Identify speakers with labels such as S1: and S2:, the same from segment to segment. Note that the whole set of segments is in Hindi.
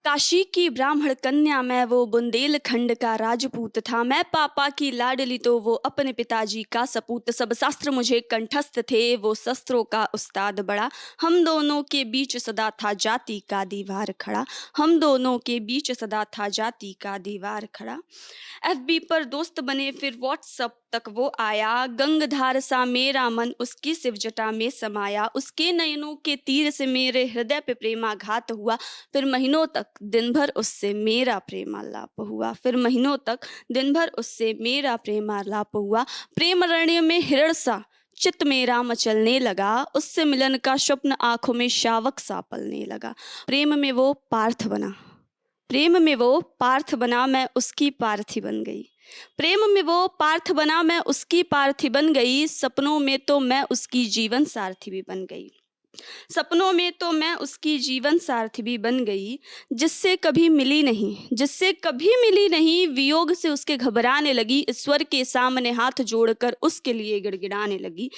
S1: काशी की ब्राह्मण कन्या मैं वो बुंदेलखंड का राजपूत था। मैं पापा की लाडली तो वो अपने पिताजी का सपूत। सब शास्त्र मुझे कंठस्थ थे, वो शस्त्रों का उस्ताद बड़ा। हम दोनों के बीच सदा था जाति का दीवार खड़ा। हम दोनों के बीच सदा था जाति का दीवार खड़ा। एफबी पर दोस्त बने, फिर व्हाट्सएप तक वो आया। गंगधार सा मेरा मन उसकी शिव जटा में समाया। उसके नयनों के तीर से मेरे हृदय पे प्रेमाघात हुआ। फिर महीनों तक दिन भर उससे मेरा प्रेमालाप हुआ। फिर महीनों तक दिन भर उससे मेरा प्रेमालाप हुआ। प्रेम रण्य में हिरण सा चित्त मेरा मचलने लगा। उससे मिलन का स्वप्न आंखों में शावक सा पलने लगा। प्रेम में वो पार्थ बना, प्रेम में वो पार्थ बना, मैं उसकी पार्थी बन गई। प्रेम में वो पार्थ बना, मैं उसकी पार्थी बन गई। सपनों में तो मैं उसकी जीवन सारथी भी बन गई। सपनों में तो मैं उसकी जीवन सारथी भी बन गई। जिससे कभी मिली नहीं, जिससे कभी मिली नहीं, वियोग से उसके घबराने लगी। ईश्वर के सामने हाथ जोड़कर उसके लिए गिड़गिड़ाने लगी।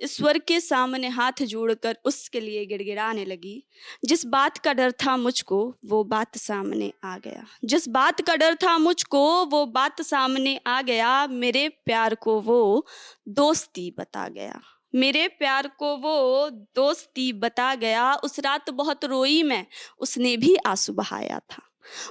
S1: ईश्वर के सामने हाथ जोड़कर उसके लिए गिड़गिड़ाने लगी। जिस बात का डर था मुझको वो बात सामने आ गया। जिस बात का डर था मुझको वो बात सामने आ गया। मेरे प्यार को वो दोस्ती बता गया। मेरे प्यार को वो दोस्ती बता गया। उस रात बहुत रोई मैं, उसने भी आंसू बहाया था।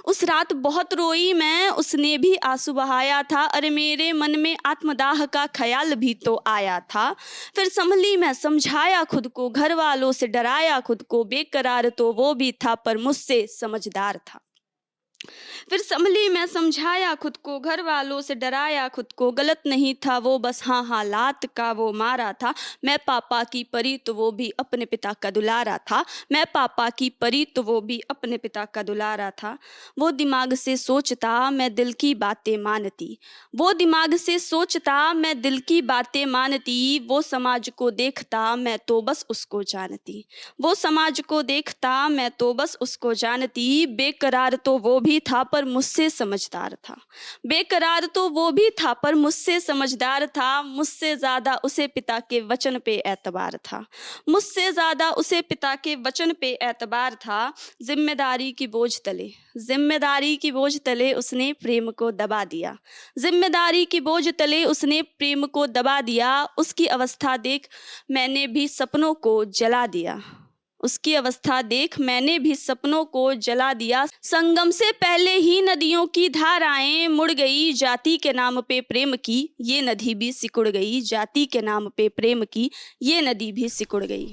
S1: उस रात बहुत रोई मैं, उसने भी आंसू बहाया था। अरे मेरे मन में आत्मदाह का ख्याल भी तो आया था। फिर संभली मैं, समझाया खुद को, घर वालों से डराया खुद को। बेकरार तो वो भी था पर मुझसे समझदार था। फिर संभली मैं, समझाया खुद को, घर वालों से डराया खुद को। गलत नहीं था वो, बस हाँ हालात का वो मारा था। मैं पापा की परी तो वो भी अपने पिता का दुलारा था। मैं पापा की परी तो वो भी अपने पिता का दुलारा था। वो दिमाग से सोचता मैं दिल की बातें मानती। वो दिमाग से सोचता मैं दिल की बातें मानती। वो समाज को देखता मैं तो बस उसको जानती। वो समाज को देखता मैं तो बस उसको जानती। बेकरार तो वो भी था पर मुझसे समझदार था। बेकरार तो वो भी था पर मुझसे समझदार था। मुझसे ज्यादा उसे पिता के वचन पे एतबार था। मुझसे ज्यादा उसे पिता के वचन पे एतबार था। जिम्मेदारी की बोझ तले, जिम्मेदारी की बोझ तले उसने प्रेम को दबा दिया। जिम्मेदारी की बोझ तले उसने प्रेम को दबा दिया। उसकी अवस्था देख मैंने भी सपनों को जला दिया। उसकी अवस्था देख मैंने भी सपनों को जला दिया। संगम से पहले ही नदियों की धाराएं मुड़ गई। जाति के नाम पे प्रेम की ये नदी भी सिकुड़ गई। जाति के नाम पे प्रेम की ये नदी भी सिकुड़ गई।